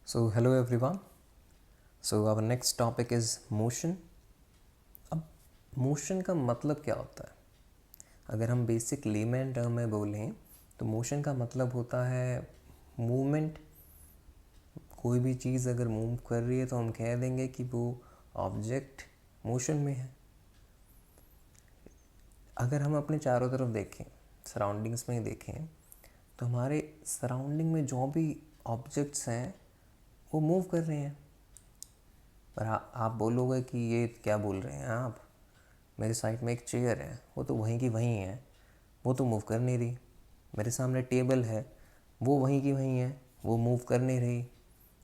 So hello everyone. So our next topic is motion. अब motion का मतलब क्या होता है? अगर हम बेसिक लेमैन टर्म में बोलें तो मोशन का मतलब होता है मूवमेंट। कोई भी चीज़ अगर मूव कर रही है तो हम कह देंगे कि वो ऑब्जेक्ट मोशन में है। अगर हम अपने चारों तरफ देखें, सराउंडिंग्स में ही देखें, तो हमारे सराउंडिंग में जो भी ऑब्जेक्ट्स हैं वो मूव कर रहे हैं। पर आप बोलोगे कि ये क्या बोल रहे हैं आप, मेरे साइड में एक चेयर है, वो तो वहीं की वहीं है, वो तो मूव कर नहीं रही। मेरे सामने टेबल है, वो वहीं की वहीं है, वो मूव कर नहीं रही।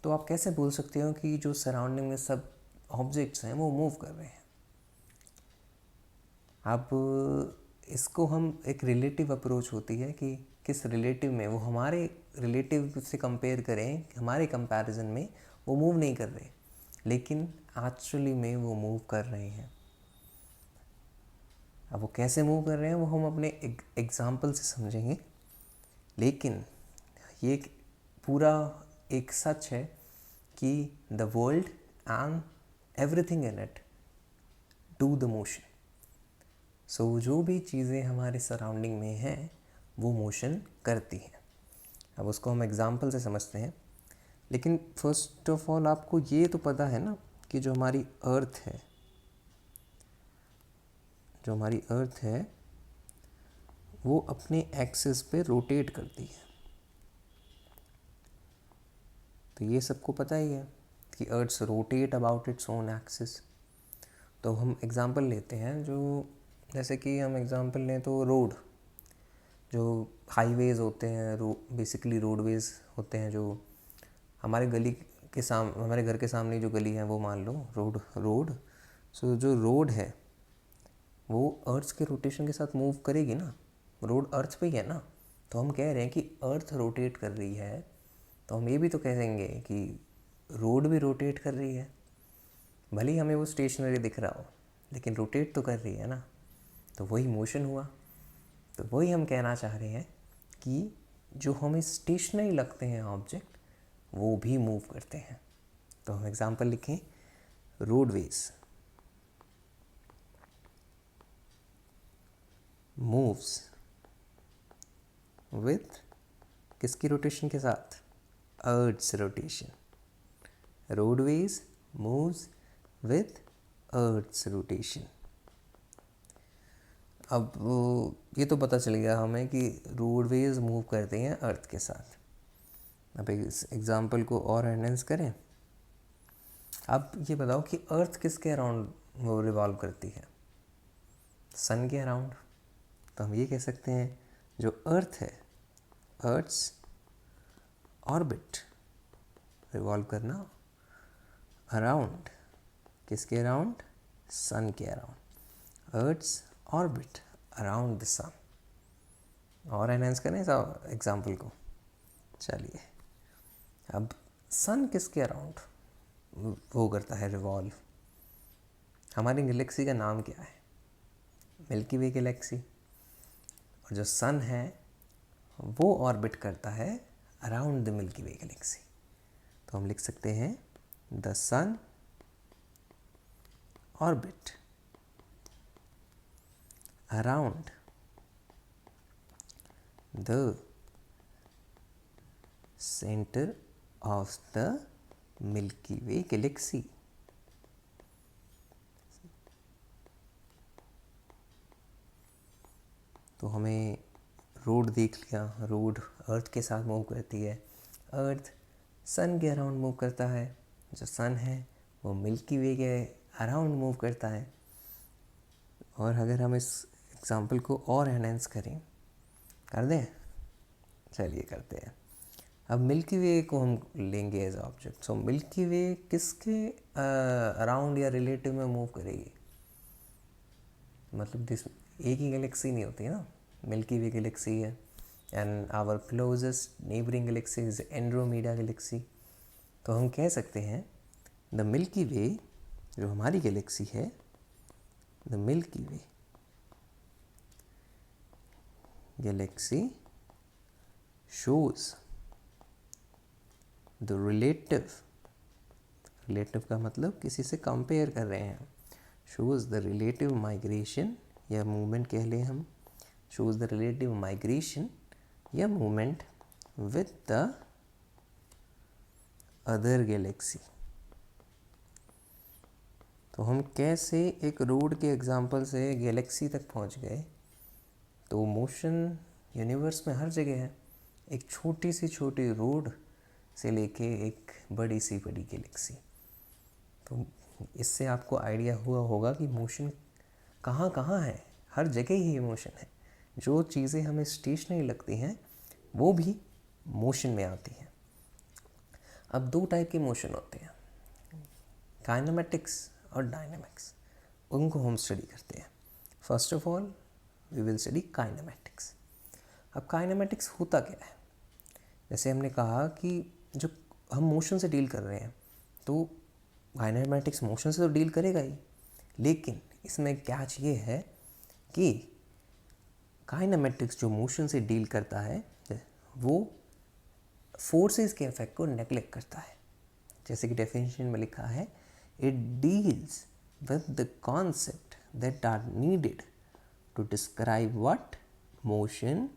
तो आप कैसे बोल सकते हो कि जो सराउंडिंग में सब ऑब्जेक्ट्स हैं वो मूव कर रहे हैं? अब इसको हम एक रिलेटिव अप्रोच होती है कि किस रिलेटिव में वो हमारे रिलेटिव से कंपेयर करें, हमारे कंपैरिजन में वो मूव नहीं कर रहे, लेकिन एक्चुअली में वो मूव कर रहे हैं। अब वो कैसे मूव कर रहे हैं वो हम अपने एग्जाम्पल से समझेंगे, लेकिन ये एक पूरा एक सच है कि the world and everything in it do the motion. So जो भी चीज़ें हमारे सराउंडिंग में हैं वो मोशन करती हैं। अब उसको हम एग्जाम्पल से समझते हैं, लेकिन फर्स्ट ऑफ ऑल आपको ये तो पता है ना कि जो हमारी अर्थ है वो अपने एक्सिस पे रोटेट करती है। तो ये सबको पता ही है कि earth rotate about its own axis. तो हम एग्जांपल लेते हैं, जो जैसे कि हम एग्जांपल लें तो रोड, जो हाईवेज़ होते हैं, बेसिकली रोडवेज़ होते हैं, जो हमारे हमारे घर के सामने जो गली है वो मान लो रोड। सो जो रोड है वो अर्थ के रोटेशन के साथ मूव करेगी ना, रोड अर्थ पे ही है ना। तो हम कह रहे हैं कि अर्थ रोटेट कर रही है, तो हम ये भी तो कह देंगे कि रोड भी रोटेट कर रही है। भले ही हमें वो स्टेशनरी दिख रहा हो, लेकिन रोटेट तो कर रही है ना, तो वही मोशन हुआ। तो वही हम कहना चाह रहे हैं कि जो हमें स्टेशनरी लगते हैं ऑब्जेक्ट, वो भी मूव करते हैं। तो हम एग्जांपल लिखें, रोडवेज मूव्स विथ किसकी रोटेशन के साथ? Earth rotation. Roadways moves with earth rotation. अब ये तो पता चल गया हमें कि रोडवेज मूव करते हैं अर्थ के साथ। अब इस एग्जांपल को और एनहेंस करें। अब ये बताओ कि अर्थ किसके अराउंड वो रिवॉल्व करती है? सन के अराउंड। तो हम ये कह सकते हैं जो अर्थ है, अर्थ्स ऑर्बिट रिवॉल्व करना अराउंड किसके अराउंड? सन के around. Earth's orbit around the sun. और एनहेंस करें इस एग्जाम्पल को। चलिए, अब सन किसके अराउंड वो करता है रिवॉल्व? हमारी गैलेक्सी का नाम क्या है? Milky Way galaxy. और जो सन है वो ऑर्बिट करता है around the Milky Way galaxy. तो हम लिख सकते हैं the sun orbit around the centre of the Milky Way galaxy. तो हमें रोड देख लिया, रोड अर्थ के साथ मूव करती है, अर्थ सन के अराउंड मूव करता है, जो सन है वो मिल्की वे के अराउंड मूव करता है। और अगर हम इस एग्जांपल को और एनहेंस करें, कर दें? चलिए करते हैं। अब मिल्की वे को हम लेंगे एज ऑब्जेक्ट। सो मिल्की वे किसके अराउंड या रिलेटिव में मूव करेगी? मतलब दिस एक ही गैलेक्सी नहीं होती ना, मिल्की वे गैलेक्सी है, and our closest neighbouring galaxy is Andromeda galaxy. तो हम कह सकते हैं द मिल्की वे, जो हमारी गैलेक्सी है, the Milky Way Galaxy shows the relative का मतलब किसी से कंपेयर कर रहे हैं, शोज़ द रिलेटिव माइग्रेशन या मूवमेंट कह लें हम, शोज़ द रिलेटिव माइग्रेशन या movement with the other Galaxy. तो हम कैसे एक रोड के एग्जांपल से गैलेक्सी तक पहुंच गए। तो मोशन यूनिवर्स में हर जगह है, एक छोटी सी छोटी रोड से लेके एक बड़ी सी बड़ी गैलेक्सी। तो इससे आपको आइडिया हुआ होगा कि मोशन कहाँ कहाँ है, हर जगह ही मोशन है। जो चीज़ें हमें स्टेशनरी लगती हैं वो भी मोशन में आती हैं। अब दो टाइप के मोशन होते हैं, काइनेमेटिक्स और डायनेमिक्स, उनको हम स्टडी करते हैं। First of all we will study kinematics. अब काइनेमेटिक्स होता क्या है? जैसे हमने कहा कि जो हम मोशन से डील कर रहे हैं तो काइनेमेटिक्स मोशन से तो डील करेगा ही, लेकिन इसमें कैच ये है कि काइनेमेटिक्स जो मोशन से डील करता है वो फोर्सेस के इफेक्ट को नेग्लेक्ट करता है। जैसे कि डेफिनेशन में लिखा है, it deals with the concept that are needed to describe what motion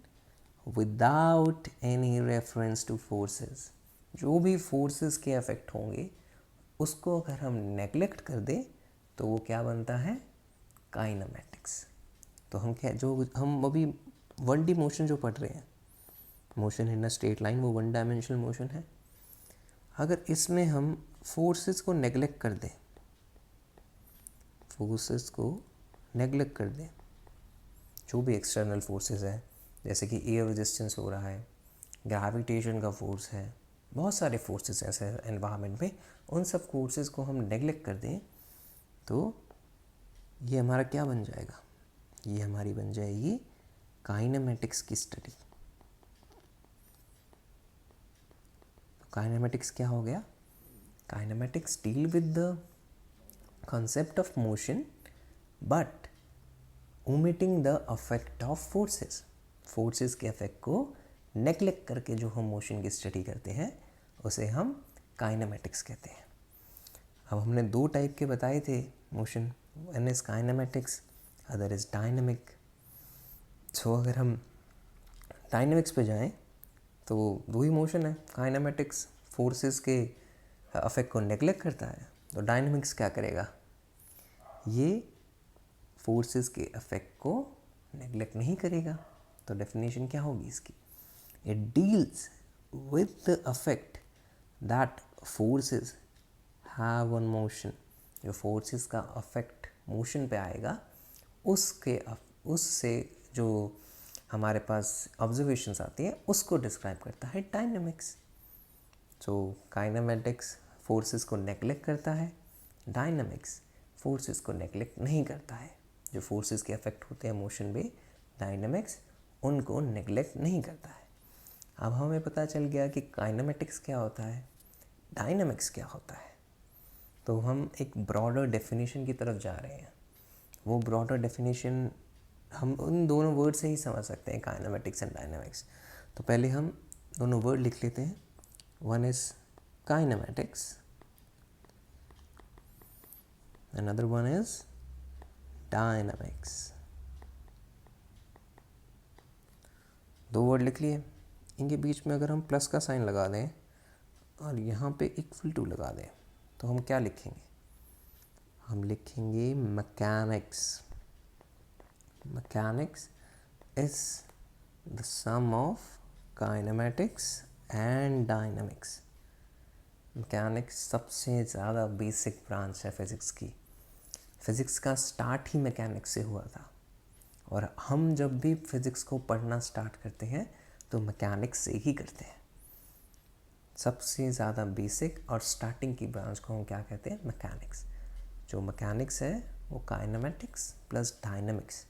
without any reference to forces. जो भी फोर्सेस के इफेक्ट होंगे उसको अगर हम नेग्लेक्ट कर दें तो वो क्या बनता है? काइनेमेटिक्स। तो हम क्या, जो हम अभी 1D मोशन जो पढ़ रहे हैं, motion in a straight line, वो 1 डायमेंशनल मोशन है। अगर इसमें हम फोर्सेस को नेग्लेक्ट कर दें, फोर्सेस को नेग्लेक्ट कर दें, जो भी एक्सटर्नल फोर्सेस है, जैसे कि एयर रेजिस्टेंस हो रहा है, ग्रेविटेशन का फोर्स है, बहुत सारे फोर्सेस ऐसे एनवायरनमेंट में, उन सब फोर्सेस को हम नेग्लेक्ट कर दें तो ये हमारा क्या बन जाएगा? ये हमारी बन जाएगी काइनेमेटिक्स की स्टडी। काइनेमेटिक्स क्या हो गया? Kinematics deal with the concept of motion but omitting the effect of forces। Forces के इफेक्ट को नेग्लेक्ट करके जो हम मोशन की स्टडी करते हैं उसे हम काइनेमेटिक्स कहते हैं। अब हमने दो टाइप के बताए थे motion, one is kinematics, other is dynamic. So अगर हम डायनेमिक्स पे जाएं तो दो ही मोशन है। काइनेमेटिक्स फोर्सेस के इफेक्ट को नेग्लेक्ट करता है, तो डायनेमिक्स क्या करेगा? ये फोर्सेस के इफेक्ट को नेग्लेक्ट नहीं करेगा। तो डेफिनेशन क्या होगी इसकी? It deals with the effect that forces have on motion. जो फोर्सेस का इफेक्ट मोशन पे आएगा उससे जो हमारे पास ऑब्जर्वेशंस आती हैं उसको डिस्क्राइब करता है डायनेमिक्स। सो काइनेमेटिक्स फोर्सेस को नेग्लेक्ट करता है, डायनेमिक्स फोर्सेस को नेग्लेक्ट नहीं करता है। जो फोर्सेस के इफेक्ट होते हैं मोशन पे, डायनेमिक्स उनको नेग्लेक्ट नहीं करता है। अब हमें पता चल गया कि काइनेमेटिक्स क्या होता है, डायनेमिक्स क्या होता है। तो हम एक ब्रॉडर डेफिनेशन की तरफ जा रहे हैं। वो ब्रॉडर डेफिनेशन हम उन दोनों वर्ड से ही समझ सकते हैं, काइनेमेटिक्स एंड डायनेमिक्स। तो पहले हम दोनों वर्ड लिख लेते हैं। One is kinematics, another one is dynamics। दो वर्ड लिख लिए, इनके बीच में अगर हम प्लस का साइन लगा दें और यहाँ पे इक्वल टू लगा दें तो हम क्या लिखेंगे? हम लिखेंगे mechanics. Mechanics is the sum of kinematics and dynamics. Mechanics सबसे ज़्यादा बेसिक ब्रांच है फिज़िक्स की। फ़िज़िक्स का स्टार्ट ही मैकेनिक्स से हुआ था, और हम जब भी फिज़िक्स को पढ़ना स्टार्ट करते हैं तो मैकेनिक्स से ही करते हैं। सबसे ज़्यादा बेसिक और स्टार्टिंग की ब्रांच को हम क्या कहते हैं? मैकेनिक्स। जो मैकेनिक्स है वो काइनेमेटिक्स प्लस डायनामिक्स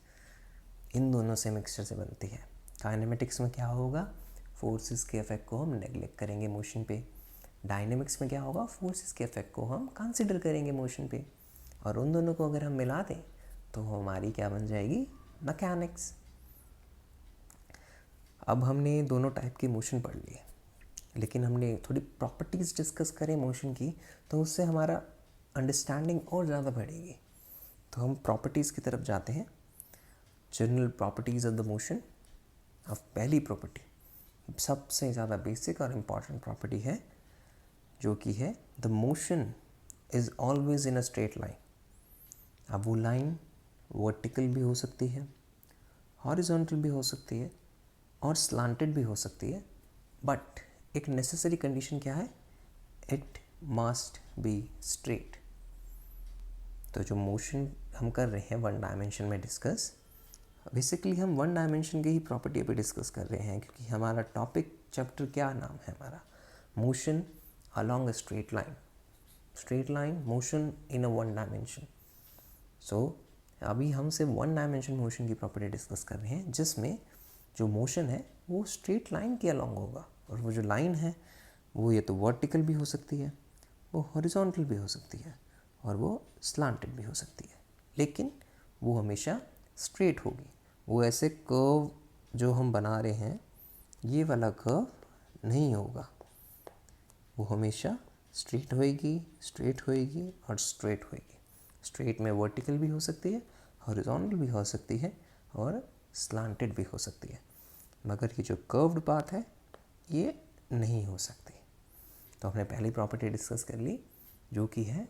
इन दोनों से मिक्सचर से बनती है। काइनेमेटिक्स में क्या होगा? फोर्सेस के इफेक्ट को हम नेग्लेक्ट करेंगे मोशन पे। डायनेमिक्स में क्या होगा? फोर्सेस के इफेक्ट को हम कंसिडर करेंगे मोशन पे। और उन दोनों को अगर हम मिला दें तो हमारी क्या बन जाएगी? मैकेनिक्स। अब हमने दोनों टाइप के मोशन पढ़ लिए, लेकिन हमने थोड़ी प्रॉपर्टीज़ डिस्कस करें मोशन की, तो उससे हमारा अंडरस्टैंडिंग और ज़्यादा बढ़ेगी। तो हम प्रॉपर्टीज़ की तरफ जाते हैं। General properties of the motion. अब पहली प्रॉपर्टी सबसे ज़्यादा बेसिक और इम्पॉर्टेंट प्रॉपर्टी है, जो कि है the motion is always in a straight line. अब वो लाइन वर्टिकल भी हो सकती है, हॉरिजॉन्टल भी हो सकती है और स्लांटेड भी हो सकती है, बट एक नेसेसरी कंडीशन क्या है, इट मस्ट बी स्ट्रेट। तो जो मोशन हम कर रहे हैं वन डायमेंशन में डिस्कस, बेसिकली हम वन डायमेंशन की ही प्रॉपर्टी पे डिस्कस कर रहे हैं, क्योंकि हमारा टॉपिक चैप्टर क्या नाम है हमारा, motion along a straight line motion in a one dimension. So अभी हम सिर्फ वन डायमेंशन मोशन की प्रॉपर्टी डिस्कस कर रहे हैं, जिसमें जो मोशन है वो स्ट्रेट लाइन के अलोंग होगा, और वो जो लाइन है वो ये तो वर्टिकल भी हो सकती है, वो हॉरिजॉन्टल भी हो सकती है, और वो स्लांटेड भी हो सकती है, लेकिन वो हमेशा स्ट्रेट होगी। वो ऐसे कर्व जो हम बना रहे हैं, ये वाला कर्व नहीं होगा, वो हमेशा स्ट्रेट होएगी और स्ट्रेट होएगी। स्ट्रेट में वर्टिकल भी हो सकती है, हॉरिजॉन्टल भी हो सकती है और स्लांटेड भी हो सकती है, मगर ये जो कर्व्ड पाथ है ये नहीं हो सकती। तो हमने पहली प्रॉपर्टी डिस्कस कर ली, जो कि है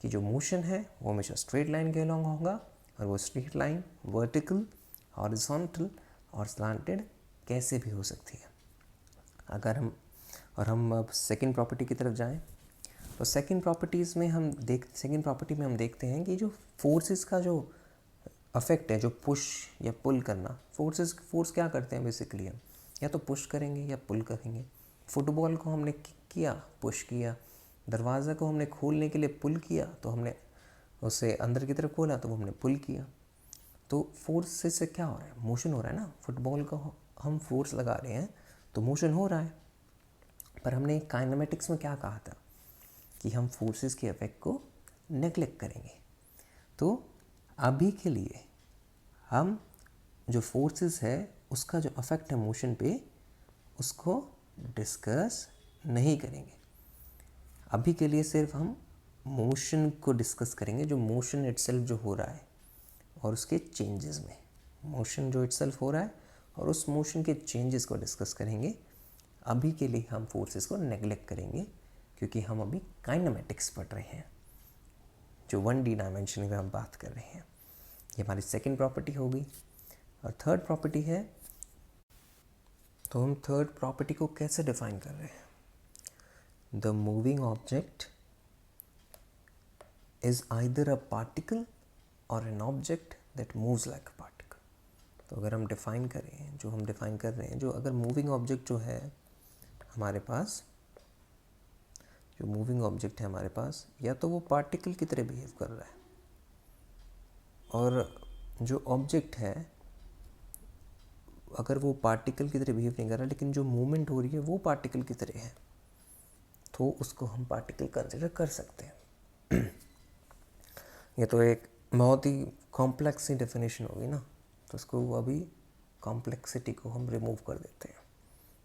कि जो मोशन है वो हमेशा स्ट्रेट लाइन के अलॉन्ग होगा, और वो स्ट्रेट लाइन वर्टिकल, हॉरिजॉन्टल और स्लांटेड कैसे भी हो सकती है। अगर हम अब सेकंड प्रॉपर्टी की तरफ जाएं, तो सेकंड प्रॉपर्टी में हम देखते हैं कि जो फोर्सेस का जो अफेक्ट है, जो पुश या पुल करना, फोर्स क्या करते हैं बेसिकली, हम या तो पुश करेंगे या पुल करेंगे। फुटबॉल को हमने किया, पुश किया, दरवाज़ा को हमने खोलने के लिए पुल किया, तो हमने उसे अंदर की तरफ खोला तो वो हमने पुल किया। तो फोर्स से क्या हो रहा है, मोशन हो रहा है ना। फुटबॉल को हम फोर्स लगा रहे हैं तो मोशन हो रहा है, पर हमने काइनेमेटिक्स में क्या कहा था कि हम फोर्सेस के इफेक्ट को नेग्लेक्ट करेंगे। तो अभी के लिए हम जो फोर्सेस है उसका जो इफेक्ट है मोशन पे, उसको डिस्कस नहीं करेंगे। अभी के लिए सिर्फ हम मोशन को डिस्कस करेंगे, जो मोशन इटसेल्फ जो हो रहा है और उसके चेंजेस में, मोशन जो इटसेल्फ हो रहा है और उस मोशन के चेंजेस को डिस्कस करेंगे। अभी के लिए हम फोर्सेस को नेग्लेक्ट करेंगे, क्योंकि हम अभी काइनेमेटिक्स पढ़ रहे हैं, जो 1D डायमेंशन में हम बात कर रहे हैं। ये हमारी सेकंड प्रॉपर्टी होगी। और थर्ड प्रॉपर्टी है, तो हम थर्ड प्रॉपर्टी को कैसे डिफाइन कर रहे हैं, the moving object is either a particle or an object that moves like a particle. तो अगर हम डिफाइन करें, जो हम डिफाइन कर रहे हैं, जो अगर मूविंग ऑब्जेक्ट जो है हमारे पास, जो मूविंग ऑब्जेक्ट है हमारे पास, या तो वो पार्टिकल की तरह बिहेव कर रहा है, और जो ऑब्जेक्ट है अगर वो पार्टिकल की तरह बिहेव नहीं कर रहा, लेकिन जो मूवमेंट हो रही है वो पार्टिकल की तरह है, तो उसको हम पार्टिकल कंसिडर कर सकते हैं। ये तो एक बहुत ही कॉम्प्लेक्स सी डेफिनेशन होगी ना, तो उसको अभी कॉम्प्लेक्सिटी को हम रिमूव कर देते हैं।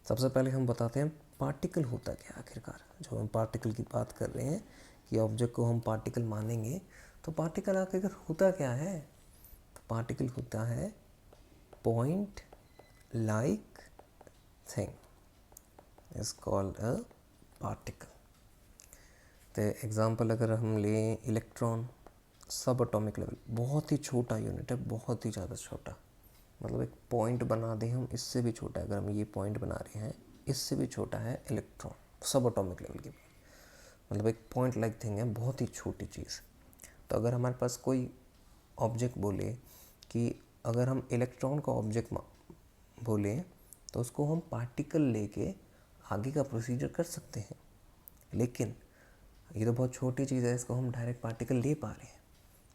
सबसे पहले हम बताते हैं पार्टिकल होता क्या आखिरकार। जो हम पार्टिकल की बात कर रहे हैं कि ऑब्जेक्ट को हम पार्टिकल मानेंगे, तो पार्टिकल आखिरकार होता क्या है। तो पार्टिकल होता है point like thing is called a particle. तो एग्जांपल अगर हम लें इलेक्ट्रॉन, सब एटॉमिक लेवल, बहुत ही छोटा यूनिट है, बहुत ही ज़्यादा छोटा, मतलब एक पॉइंट बना दें हम, इससे भी छोटा है, अगर हम ये पॉइंट बना रहे हैं इससे भी छोटा है इलेक्ट्रॉन, सब एटॉमिक लेवल की, मतलब एक पॉइंट लाइक थिंग है, बहुत ही छोटी चीज़। तो अगर हमारे पास कोई ऑब्जेक्ट बोले कि अगर हम इलेक्ट्रॉन का ऑब्जेक्ट बोले, तो उसको हम पार्टिकल लेके आगे का प्रोसीजर कर सकते हैं, लेकिन ये तो बहुत छोटी चीज़ है, इसको हम डायरेक्ट पार्टिकल ले पा रहे हैं।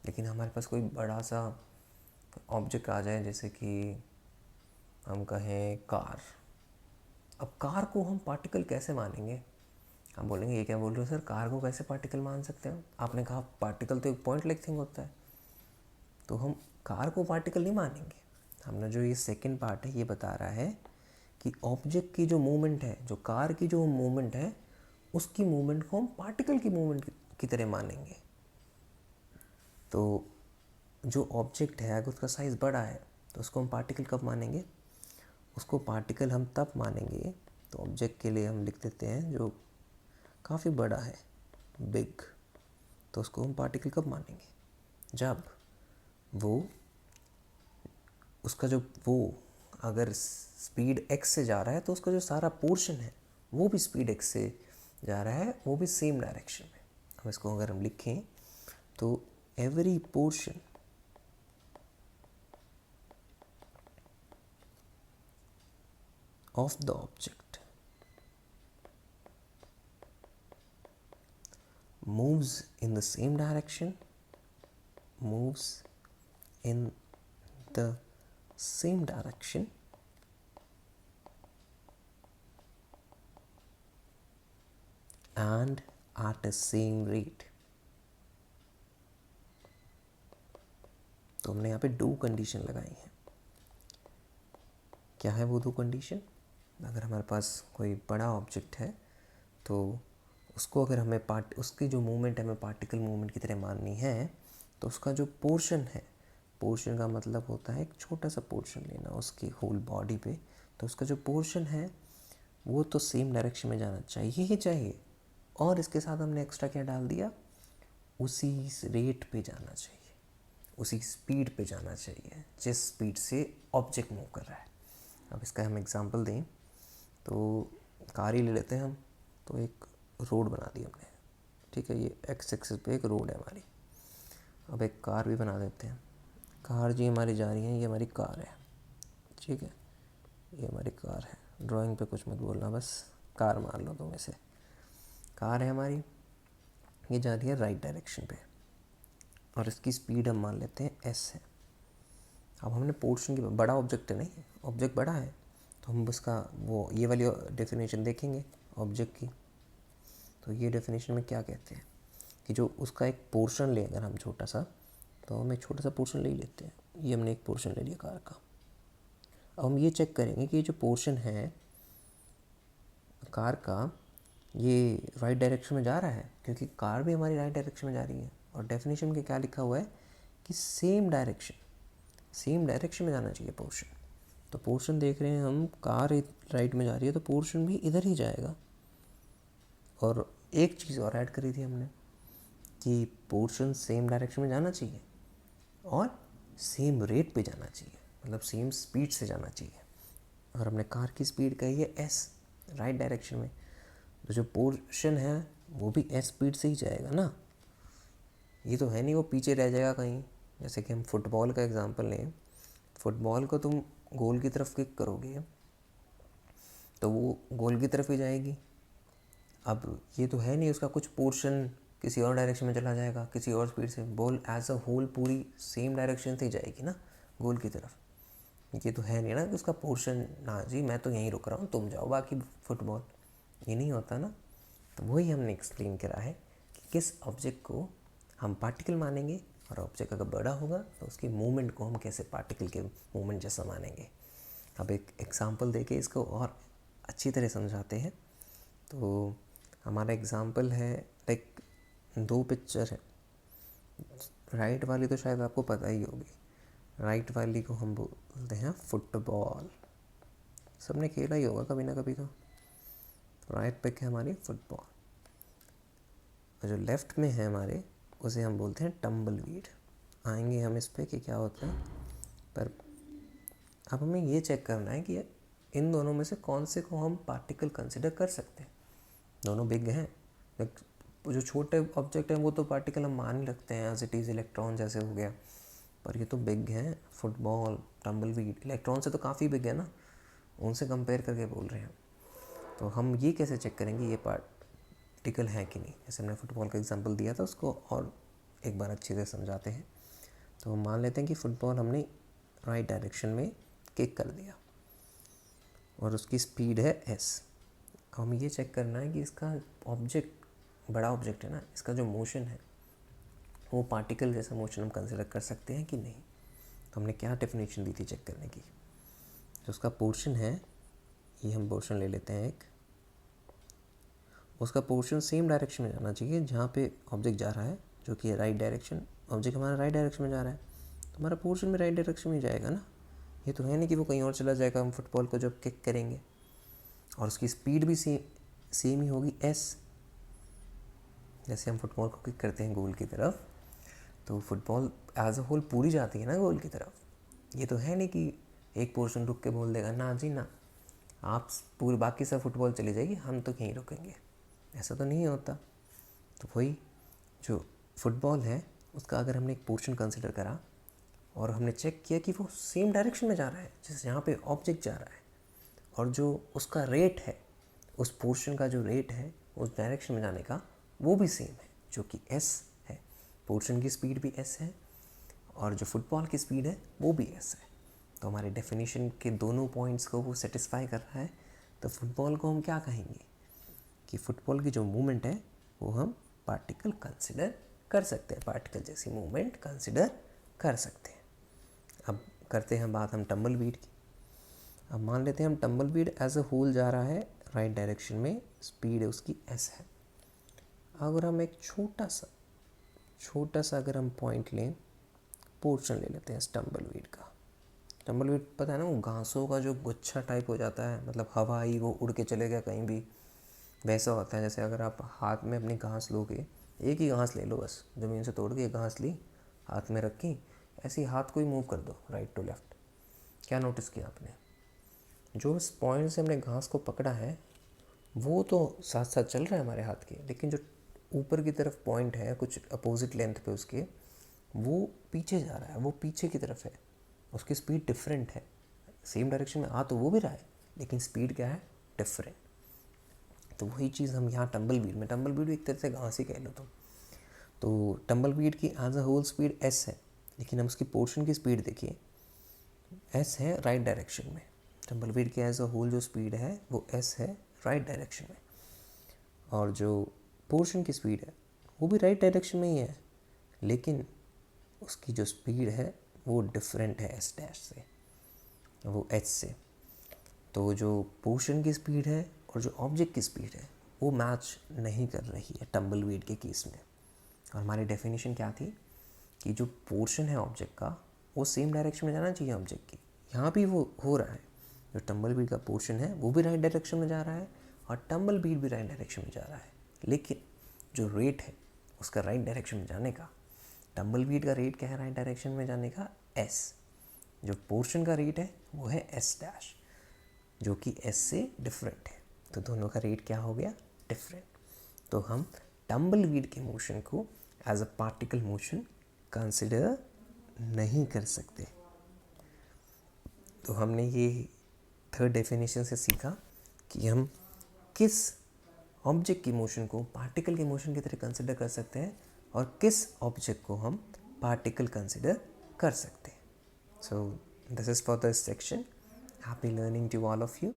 लेकिन हमारे पास कोई बड़ा सा ऑब्जेक्ट आ जाए, जैसे कि हम कहें कार। अब कार को हम पार्टिकल कैसे मानेंगे। आप बोलेंगे ये क्या बोल रहे हो सर, कार को कैसे पार्टिकल मान सकते हैं। आपने कहा पार्टिकल तो एक पॉइंट लाइक थिंग होता है, तो हम कार को पार्टिकल नहीं मानेंगे। हमने जो ये सेकंड पार्ट है ये बता रहा है कि ऑब्जेक्ट की जो मूवमेंट है, जो कार की जो मूवमेंट है, उसकी मूवमेंट को हम पार्टिकल की मूवमेंट की तरह मानेंगे। तो जो ऑब्जेक्ट है अगर उसका साइज़ बड़ा है तो उसको हम पार्टिकल कब मानेंगे? उसको पार्टिकल हम तब मानेंगे, तो ऑब्जेक्ट के लिए हम लिख देते हैं जो काफ़ी बड़ा है, बिग, तो उसको हम पार्टिकल कब मानेंगे? जब वो उसका जो वो अगर स्पीड x से जा रहा है तो उसका जो सारा पोर्शन है वो भी स्पीड x से जा रहा है, वो भी सेम डायरेक्शन में। अब इसको अगर हम लिखें तो every portion of the object moves in the same direction, moves in the same direction and at the same rate। तो हमने यहाँ पे दो कंडीशन लगाई हैं। क्या है वो दो कंडीशन? अगर हमारे पास कोई बड़ा ऑब्जेक्ट है तो उसको अगर हमें उसकी जो मूवमेंट है हमें पार्टिकल मूवमेंट की तरह माननी है, तो उसका जो पोर्शन है, पोर्शन का मतलब होता है एक छोटा सा पोर्शन लेना उसकी होल बॉडी पे, तो उसका जो पोर्शन है वो तो सेम डायरेक्शन में जाना चाहिए ही चाहिए, और इसके साथ हमने एक्स्ट्रा क्या डाल दिया, उसी रेट पे जाना चाहिए, उसी स्पीड पे जाना चाहिए जिस स्पीड से ऑब्जेक्ट मूव कर रहा है। अब इसका हम एग्जांपल दें तो कार ही ले लेते हैं हम। तो एक रोड बना दी हमने, ठीक है, ये एक्स एक्सिस पे एक रोड है हमारी। अब एक कार भी बना देते हैं। कार जी हमारी जा रही है, ये हमारी कार है, ठीक है, ये हमारी कार है। ड्राइंग पे कुछ मत बोलना, बस कार मान लो तुम इसे। कार है हमारी, ये जा रही है राइट डायरेक्शन पे और इसकी स्पीड हम मान लेते हैं एस है। अब हमने पोर्शन की, बड़ा ऑब्जेक्ट है, नहीं ऑब्जेक्ट बड़ा है, तो हम उसका वो ये वाली डेफिनेशन देखेंगे ऑब्जेक्ट की। तो ये डेफिनेशन में क्या कहते हैं कि जो उसका एक पोर्शन ले अगर हम छोटा सा, तो हम एक छोटा सा पोर्शन ले ही लेते हैं। ये हमने एक पोर्शन ले लिया कार का। अब हम ये चेक करेंगे कि ये जो पोर्शन है कार का, ये राइट डायरेक्शन में जा रहा है, क्योंकि कार भी हमारी राइट डायरेक्शन में जा रही है। और डेफिनेशन के क्या लिखा हुआ है कि सेम डायरेक्शन में जाना चाहिए पोर्शन। तो पोर्शन देख रहे हैं हम, कार राइट में जा रही है तो पोर्शन भी इधर ही जाएगा। और एक चीज़ और ऐड करी थी हमने कि पोर्शन सेम डायरेक्शन में जाना चाहिए और सेम रेट पे जाना चाहिए, मतलब सेम स्पीड से जाना चाहिए। और हमने कार की स्पीड कही है एस, राइट डायरेक्शन में, तो जो पोर्शन है वो भी एस स्पीड से ही जाएगा ना। ये तो है नहीं वो पीछे रह जाएगा कहीं। जैसे कि हम फुटबॉल का एग्जांपल लें, फुटबॉल को तुम गोल की तरफ किक करोगे तो वो गोल की तरफ ही जाएगी। अब ये तो है नहीं उसका कुछ पोर्शन किसी और डायरेक्शन में चला जाएगा किसी और स्पीड से, बॉल एज अ होल पूरी सेम डायरेक्शन से ही जाएगी ना गोल की तरफ। ये तो है नहीं ना कि उसका पोर्शन, ना जी मैं तो यहीं रुक रहा हूँ तुम जाओ बाकी फुटबॉल, ये नहीं होता ना। तो वही हमने एक्सप्लेन करा है कि किस ऑब्जेक्ट को हम पार्टिकल मानेंगे, और ऑब्जेक्ट अगर बड़ा होगा तो उसकी मूवमेंट को हम कैसे पार्टिकल के मूवमेंट जैसा मानेंगे। अब एक एग्जांपल देके इसको और अच्छी तरह समझाते हैं। तो हमारा एग्जांपल है, लाइक दो पिक्चर है, राइट वाली तो शायद आपको पता ही होगी। राइट वाली को हम बोलते हैं फुटबॉल, सबने खेला ही होगा कभी ना कभी तो। राइट पिक है हमारी फुटबॉल, और जो लेफ़्ट में है हमारे उसे हम बोलते हैं टम्बलवीड। आएंगे हम इस पे कि क्या होता है, पर अब हमें ये चेक करना है कि इन दोनों में से कौन से को हम पार्टिकल कंसिडर कर सकते हैं। दोनों बिग हैं, जो छोटे ऑब्जेक्ट हैं वो तो पार्टिकल हम मान ही रखते हैं एज इट इज़, इलेक्ट्रॉन जैसे हो गया, पर ये तो बिग हैं, फुटबॉल, टम्बलवीड इलेक्ट्रॉन से तो काफ़ी बिग है ना, उनसे कंपेयर करके बोल रहे हैं। तो हम ये कैसे चेक करेंगे ये पार्टिकल है कि नहीं। जैसे हमने फुटबॉल का एग्जांपल दिया था उसको और एक बार अच्छे से समझाते हैं। तो हम मान लेते हैं कि फ़ुटबॉल हमने राइट डायरेक्शन में किक कर दिया और उसकी स्पीड है एस। हम ये चेक करना है कि इसका ऑब्जेक्ट, बड़ा ऑब्जेक्ट है ना, इसका जो मोशन है वो पार्टिकल जैसा मोशन हम कंसिडर कर सकते हैं कि नहीं। तो हमने क्या डेफिनेशन दी थी चेक करने की, जो उसका पोर्शन है ये हम पोर्शन ले लेते हैं एक, उसका पोर्शन सेम डायरेक्शन में जाना चाहिए जहाँ पे ऑब्जेक्ट जा रहा है, जो कि राइट डायरेक्शन। ऑब्जेक्ट हमारा राइट डायरेक्शन में जा रहा है तो हमारा पोर्शन भी राइट डायरेक्शन में जाएगा ना। ये तो है नहीं कि वो कहीं और चला जाएगा हम फुटबॉल को जब किक करेंगे। और उसकी स्पीड भी सेम ही होगी एस। जैसे हम फुटबॉल को किक करते हैं गोल की तरफ, तो फुटबॉल एज अ होल पूरी जाती है ना गोल की तरफ। ये तो है नहीं कि एक पोर्शन रुक के बोल देगा ना जी ना, आप पूरी बाकी सब फुटबॉल चली जाएगी, हम तो कहीं रुकेंगे, ऐसा तो नहीं होता। तो वही जो फुटबॉल है उसका अगर हमने एक पोर्शन कंसिडर करा और हमने चेक किया कि वो सेम डायरेक्शन में जा रहा है जैसे यहाँ पे ऑब्जेक्ट जा रहा है, और जो उसका रेट है, उस पोर्शन का जो रेट है उस डायरेक्शन में जाने का, वो भी सेम है, जो कि एस है। पोर्शन की स्पीड भी एस है और जो फुटबॉल की स्पीड है वो भी एस है। तो हमारे डेफिनेशन के दोनों पॉइंट्स को वो सेटिस्फाई कर रहा है। तो फुटबॉल को हम क्या कहेंगे कि फुटबॉल की जो मूवमेंट है वो हम पार्टिकल कंसिडर कर सकते हैं, पार्टिकल जैसी मूवमेंट कंसिडर कर सकते हैं। अब करते हैं बात हम टम्बल बीड की। अब मान लेते हैं हम tumble bead as a whole जा रहा है राइट डायरेक्शन में, स्पीड उसकी एस है। अगर हम एक छोटा सा अगर हम पॉइंट लें, पोर्शन ले लेते हैं टम्बल बीड का। टम्बल बीड पता है ना, वो घासों का जो गुच्छा टाइप हो जाता है, मतलब हवा आई वो उड़ के चले गया कहीं भी, वैसा होता है। जैसे अगर आप हाथ में अपनी घास लोगे, एक ही घास ले लो बस, ज़मीन से तोड़ के एक घास ली, हाथ में रखी, ऐसे ही हाथ को ही मूव कर दो राइट टू लेफ़्ट। क्या नोटिस किया आपने, जो इस पॉइंट से हमने घास को पकड़ा है वो तो साथ साथ चल रहा है हमारे हाथ के, लेकिन जो ऊपर की तरफ पॉइंट है कुछ अपोजिट लेंथ पे उसके, वो पीछे जा रहा है, वो पीछे की तरफ है, उसकी स्पीड डिफरेंट है। सेम डायरेक्शन में आ तो वो भी रहा है लेकिन स्पीड क्या है, डिफरेंट। तो वही चीज़ हम यहाँ टम्बल बीड भी एक तरह से घास ही कह लो तुम। तो टम्बल बीड की as a whole speed S है, लेकिन हम उसकी पोर्शन की स्पीड देखिए, एस है राइट डायरेक्शन में। टम्बल बीड की एज अ होल जो स्पीड है वो एस है राइट डायरेक्शन में, और जो पोर्शन की स्पीड है वो भी राइट डायरेक्शन में ही है, लेकिन उसकी जो स्पीड है वो डिफरेंट है एस डैश से, वो एच से। तो जो पोर्शन की स्पीड है और जो ऑब्जेक्ट की स्पीड है वो मैच नहीं कर रही है टम्बल बीड के केस में। और हमारी डेफिनेशन क्या थी कि जो पोर्शन है ऑब्जेक्ट का वो सेम डायरेक्शन में जाना चाहिए ऑब्जेक्ट की। यहाँ भी वो हो रहा है, जो टम्बल बीड का पोर्शन है वो भी राइट डायरेक्शन में जा रहा है और टम्बल बीड भी राइट डायरेक्शन में जा रहा है, लेकिन जो रेट है उसका राइट डायरेक्शन में जाने का, टम्बल बीड का रेट क्या है राइट डायरेक्शन में जाने का, एस। जो पोर्शन का रेट है वो है एस डैश, जो कि एस से डिफरेंट है। तो दोनों का रेट क्या हो गया, डिफरेंट। तो हम टम्बल बीड के मोशन को as a particle motion consider नहीं कर सकते। तो हमने ये थर्ड डेफिनेशन से सीखा कि हम किस ऑब्जेक्ट की मोशन को पार्टिकल के मोशन की तरह कंसिडर कर सकते हैं और किस ऑब्जेक्ट को हम पार्टिकल कंसिडर कर सकते हैं। So this is for this section. Happy learning to all of you.